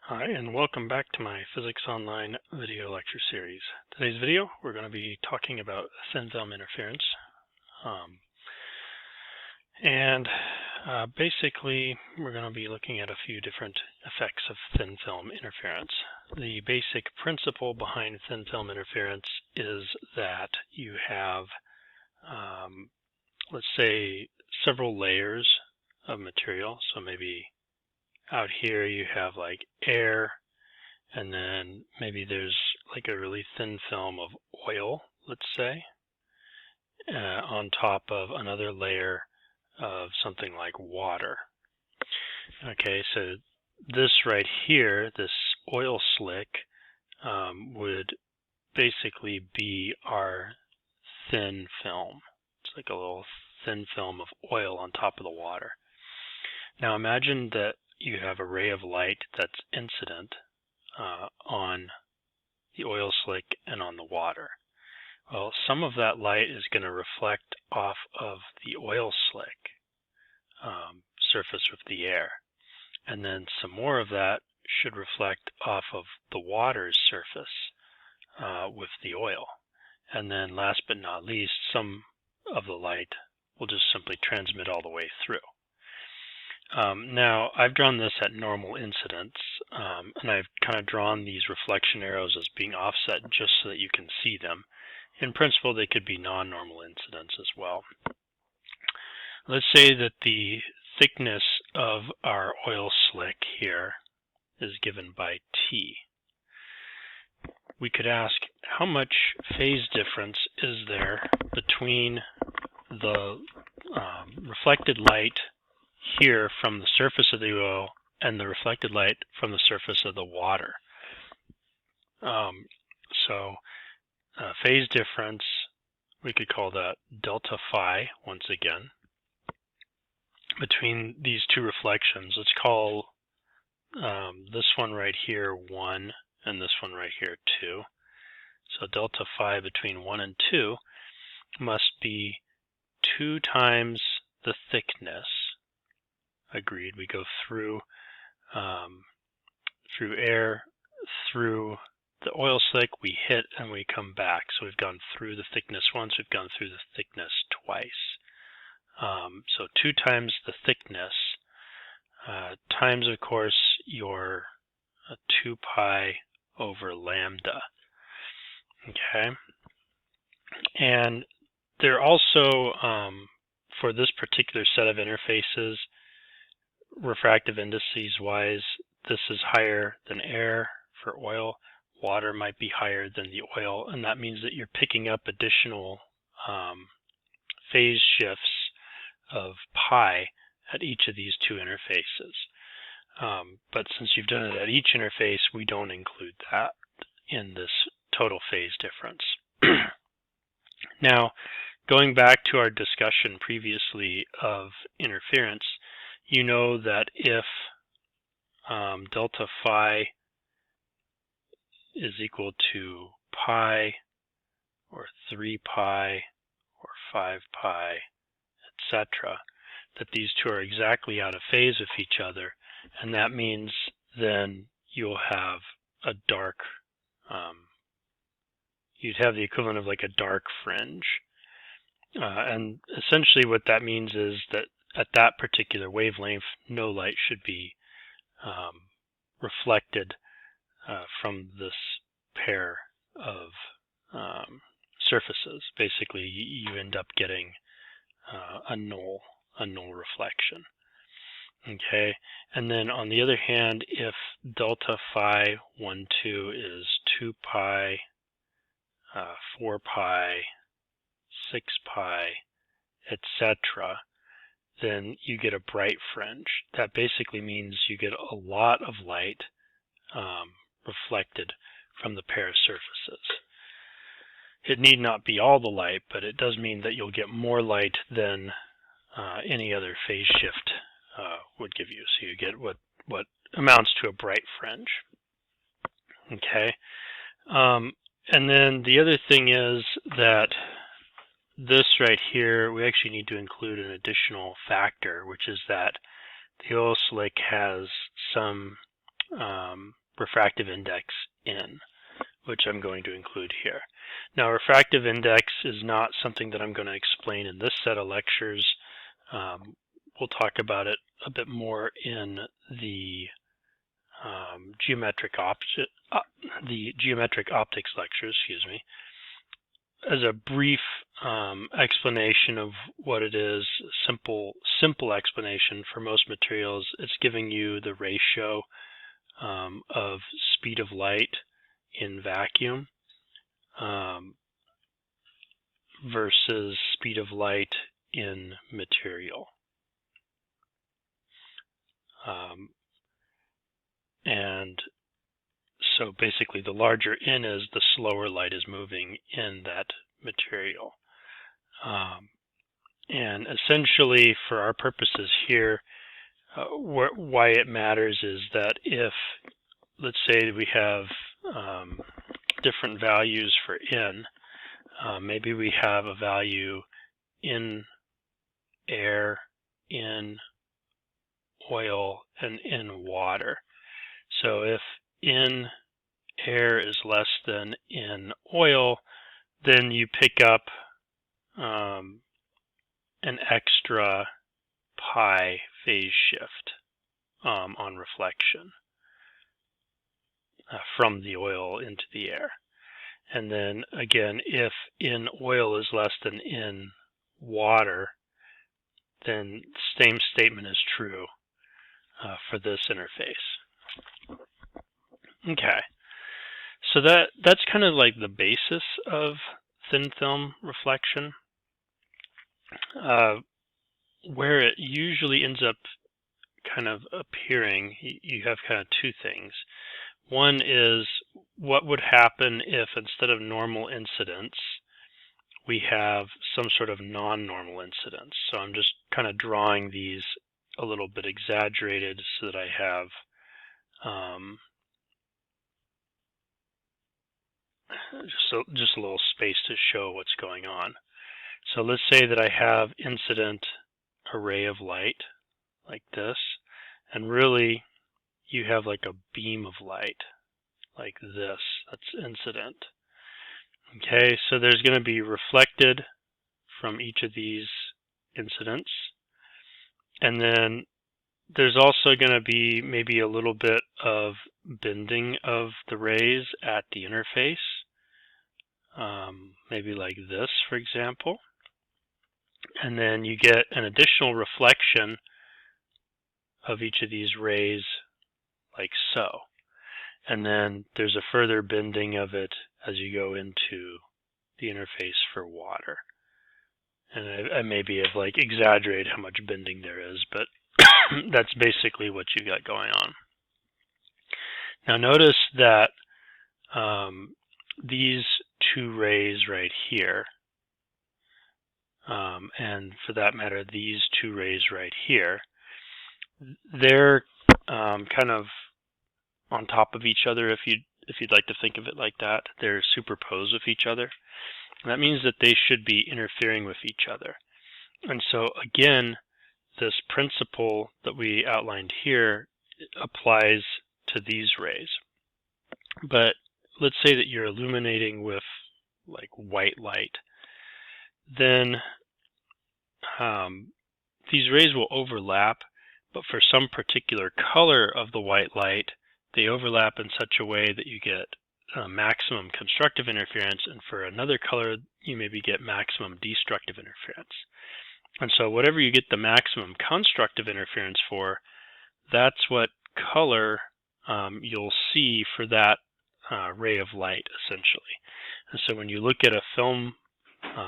Hi, and welcome back to my Physics Online video lecture series. Today's video, we're going to be talking about thin film interference. Basically, we're going to be looking at a few different effects of thin film interference. The basic principle behind thin film interference is that you have, let's say, several layers of material. So maybe out here you have like air, and then maybe there's like a really thin film of oil, let's say, on top of another layer of something like water. Okay, so this right here, this oil slick, would basically be our thin film. It's like a little thin film of oil on top of the water. Now imagine that you have a ray of light that's incident on the oil slick and on the water. Well, some of that light is going to reflect off of the oil slick surface with the air, and then some more of that should reflect off of the water's surface with the oil. And then last but not least, some of the light will just simply transmit all the way through. Now, I've drawn this at normal incidence, and I've kind of drawn these reflection arrows as being offset just so that you can see them. In principle, they could be non-normal incidence as well. Let's say that the thickness of our oil slick here is given by T. We could ask, how much phase difference is there between the reflected light here from the surface of the oil and the reflected light from the surface of the water? Phase difference, we could call that delta phi once again, between these two reflections. Let's call this one right here 1 and this one right here 2. So delta phi between 1 and 2 must be 2 times the thickness. Agreed. We go through air, through the oil slick, we hit, and we come back. So we've gone through the thickness once, we've gone through the thickness twice. So 2 times the thickness times, of course, your 2 pi over lambda. Okay? And there also, for this particular set of interfaces, refractive indices wise, this is higher than air for oil. Water might be higher than the oil, and that means that you're picking up additional phase shifts of pi at each of these two interfaces. But since you've done it at each interface, we don't include that in this total phase difference. Now, going back to our discussion previously of interference, you know that if delta phi is equal to pi or 3 pi or 5 pi, etc., that these two are exactly out of phase with each other, and that means then you'll have a dark, you'd have the equivalent of like a dark fringe. And essentially what that means is that at that particular wavelength, no light should be reflected from this pair of surfaces. Basically, you end up getting a null reflection. Okay, and then on the other hand, if delta phi 1, 2 is 2 pi, 4 pi, 6 pi, etc., then you get a bright fringe. That basically means you get a lot of light reflected from the pair of surfaces. It need not be all the light, but it does mean that you'll get more light than any other phase shift would give you. So you get what amounts to a bright fringe. Okay. And then the other thing is that this right here, we actually need to include an additional factor, which is that the oil slick has some refractive index in, which I'm going to include here. Now, refractive index is not something that I'm going to explain in this set of lectures. We'll talk about it a bit more in the geometric optics lectures, As a brief explanation of what it is, simple explanation for most materials, it's giving you the ratio of speed of light in vacuum versus speed of light in material. And so basically the larger n is, the slower light is moving in that material. And essentially for our purposes here, why it matters is that if, let's say we have different values for n, maybe we have a value in air, in oil, and in water. So if in air is less than in oil, then you pick up an extra pi phase shift on reflection from the oil into the air. And then again, if in oil is less than in water, then the same statement is true for this interface. Okay, so that's kind of like the basis of thin film reflection. Where it usually ends up kind of appearing, you have kind of two things. One is what would happen if instead of normal incidence, we have some sort of non-normal incidence. So I'm just kind of drawing these a little bit exaggerated so that I have just a little space to show what's going on. So let's say that I have incident array of light like this, and really you have like a beam of light like this. That's incident. Okay, so there's going to be reflected from each of these incidents, and then there's also going to be maybe a little bit of bending of the rays at the interface, maybe like this, for example. And then you get an additional reflection of each of these rays like so. And then there's a further bending of it as you go into the interface for water. And I maybe have like exaggerated how much bending there is, but that's basically what you got going on. Now notice that these two rays right here, and for that matter, these two rays right here, they're kind of on top of each other, if you'd like to think of it like that. They're superposed with each other. And that means that they should be interfering with each other. And so again, this principle that we outlined here applies to these rays. But let's say that you're illuminating with like white light. Then these rays will overlap, but for some particular color of the white light, they overlap in such a way that you get maximum constructive interference, and for another color, you maybe get maximum destructive interference. And so whatever you get the maximum constructive interference for, that's what color you'll see for that ray of light, essentially. And so when you look at a film,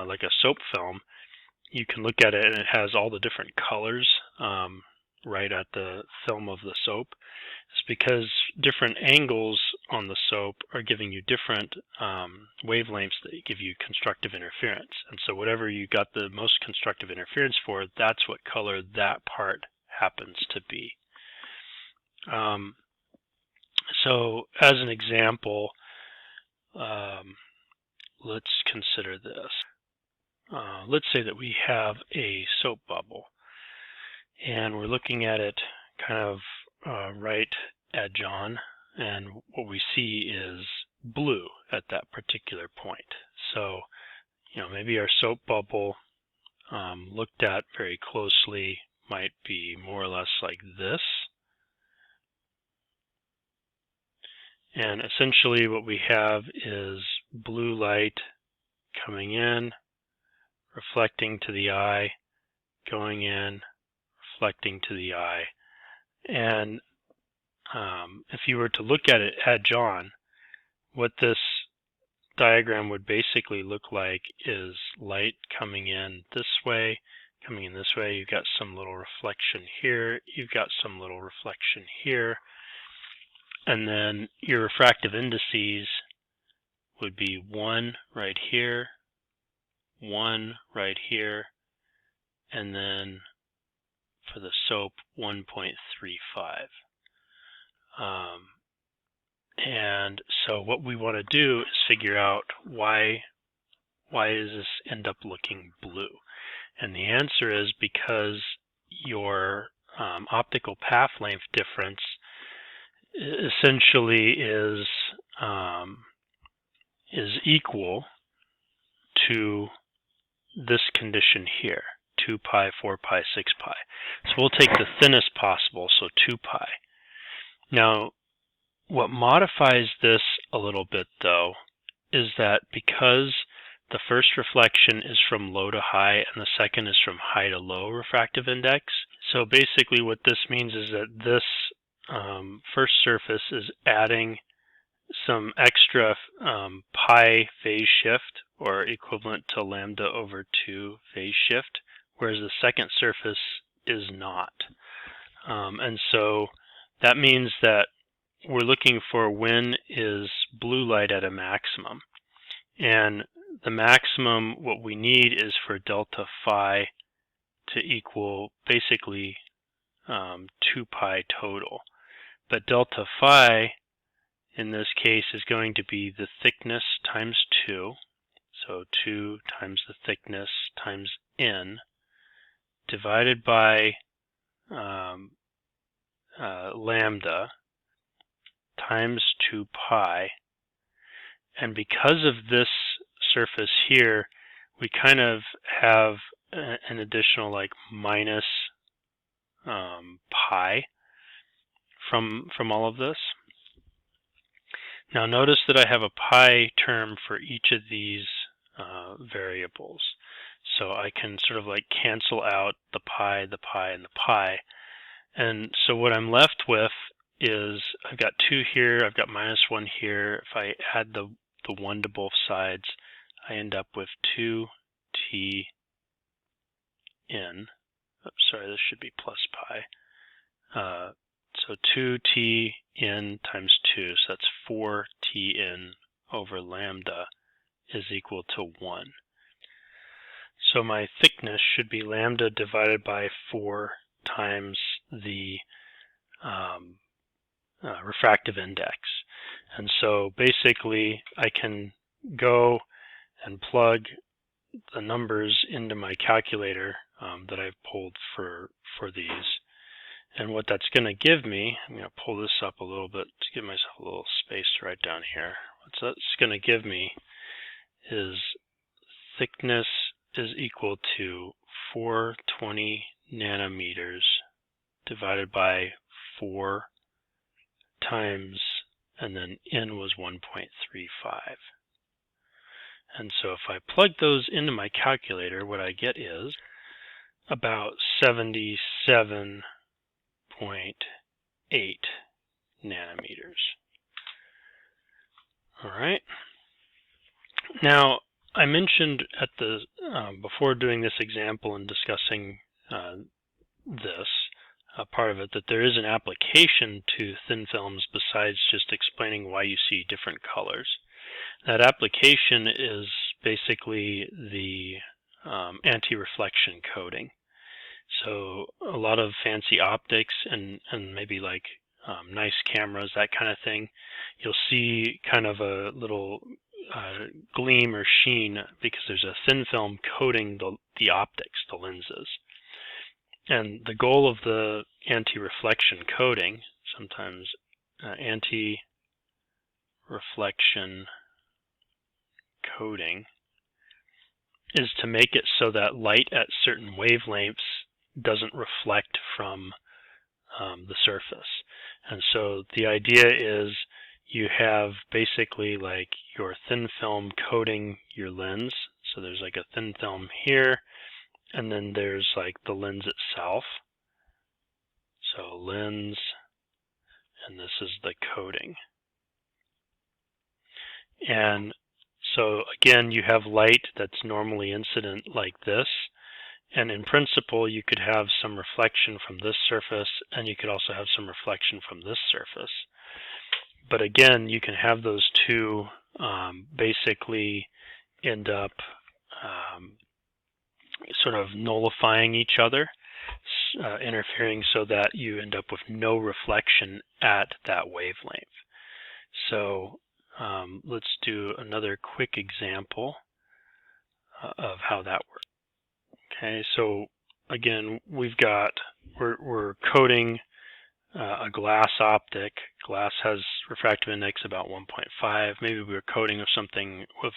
like a soap film, you can look at it and it has all the different colors right at the film of the soap. It's because different angles on the soap are giving you different wavelengths that give you constructive interference. And so whatever you got the most constructive interference for, that's what color that part happens to be. So as an example, let's consider this. Let's say that we have a soap bubble, and we're looking at it kind of right edge on, and what we see is blue at that particular point. So, maybe our soap bubble looked at very closely might be more or less like this. And essentially what we have is blue light coming in, reflecting to the eye, going in, reflecting to the eye. And if you were to look at it edge on, what this diagram would basically look like is light coming in this way, coming in this way. You've got some little reflection here, you've got some little reflection here, and then your refractive indices would be 1 right here, 1 right here, and then for the soap 1.35. And so what we want to do is figure out why does this end up looking blue? And the answer is because your optical path length difference essentially is equal to this condition here, 2 pi, 4 pi, 6 pi. So we'll take the thinnest possible, so 2 pi. Now, what modifies this a little bit, though, is that because the first reflection is from low to high and the second is from high to low refractive index, so basically what this means is that this first surface is adding some extra pi phase shift, or equivalent to lambda over 2 phase shift, whereas the second surface is not. And so that means that we're looking for when is blue light at a maximum. And the maximum, what we need is for delta phi to equal basically 2 pi total. But delta phi in this case is going to be the thickness times 2. So 2 times the thickness times n divided by lambda times 2 pi. And because of this surface here, we kind of have an additional like minus pi from all of this. Now notice that I have a pi term for each of these variables. So I can sort of like cancel out the pi, the pi, and the pi. And so what I'm left with is I've got 2 here, I've got minus 1 here. If I add the 1 to both sides, I end up with 2t n. Oops, sorry, this should be plus pi. So 2t n times 2, so that's 4t n over lambda is equal to 1. So my thickness should be lambda divided by 4 times the refractive index. And so basically I can go and plug the numbers into my calculator that I've pulled for these. And what that's going to give me, I'm going to pull this up a little bit to give myself a little space to write down here. What that's going to give me is thickness is equal to 420 nanometers divided by 4 times, and then n was 1.35. And so if I plug those into my calculator, what I get is about 77.8 nanometers. All right. Now, I mentioned at the before doing this example and discussing this part of it that there is an application to thin films besides just explaining why you see different colors. That application is basically the anti-reflection coating. So a lot of fancy optics and maybe like nice cameras, that kind of thing, you'll see kind of a little gleam or sheen because there's a thin film coating the optics, the lenses. And the goal of the anti-reflection coating, sometimes anti-reflection coating is to make it so that light at certain wavelengths doesn't reflect from the surface. And so the idea is you have basically like your thin film coating your lens. So there's like a thin film here, and then there's like the lens itself. So lens, and this is the coating. And so again, you have light that's normally incident like this. And in principle, you could have some reflection from this surface, and you could also have some reflection from this surface. But again, you can have those two basically end up sort of nullifying each other, interfering so that you end up with no reflection at that wavelength. So let's do another quick example of how that works. Okay, so again, we're coating a glass optic. Glass has refractive index about 1.5. Maybe we're coating with something with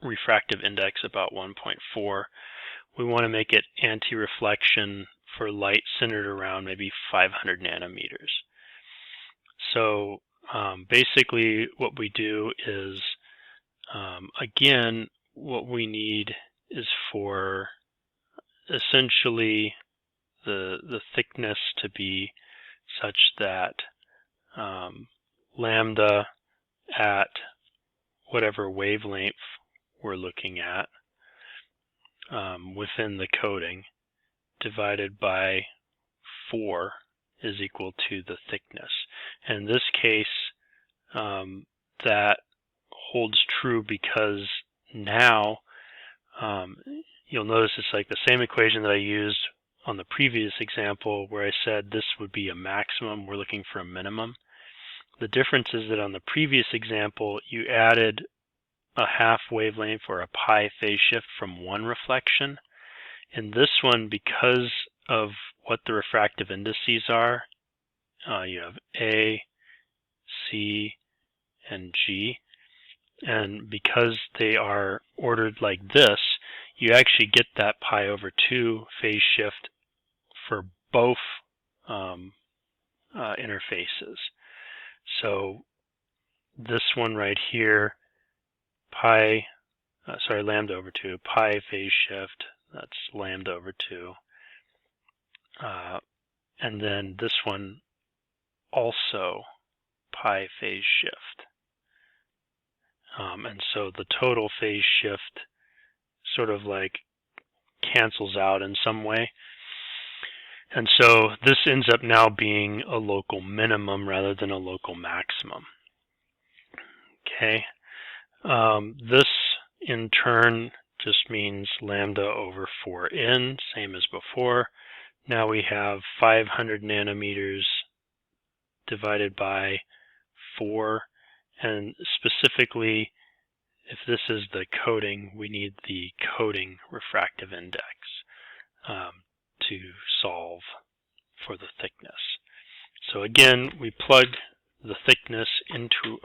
refractive index about 1.4. We want to make it anti-reflection for light centered around maybe 500 nanometers. So basically what we do is, again, what we need is for essentially the thickness to be such that lambda at whatever wavelength we're looking at within the coating divided by 4 is equal to the thickness. In this case, that holds true because now you'll notice it's like the same equation that I used on the previous example where I said this would be a maximum. We're looking for a minimum. The difference is that on the previous example, you added a half wavelength or a pi phase shift from one reflection. In this one, because of what the refractive indices are, you have A, C, and G. And because they are ordered like this, you actually get that pi over 2 phase shift for both interfaces. So this one right here, lambda over 2, pi phase shift, that's lambda over 2. And then this one also pi phase shift. And so the total phase shift sort of like cancels out in some way. And so this ends up now being a local minimum rather than a local maximum. Okay. This in turn just means lambda over 4n, same as before. Now we have 500 nanometers divided by 4, and specifically, if this is the coating, we need the coating refractive index to solve for the thickness. So again, we plug the thickness into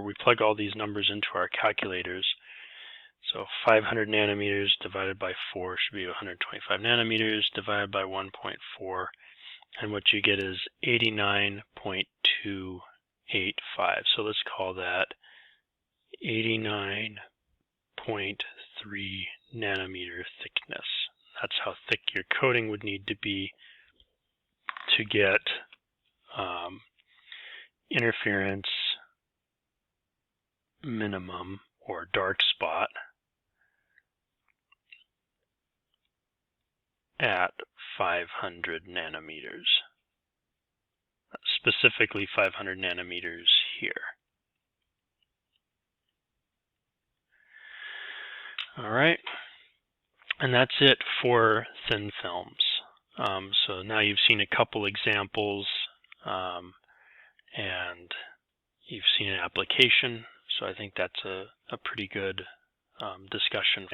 we plug all these numbers into our calculators. So 500 nanometers divided by 4 should be 125 nanometers divided by 1.4, and what you get is 89.285. So let's call that 89.3 nanometer thickness. That's how thick your coating would need to be to get interference minimum or dark spot at 500 nanometers, specifically 500 nanometers here. All right, and that's it for thin films. So now you've seen a couple examples and you've seen an application, so I think that's a pretty good discussion.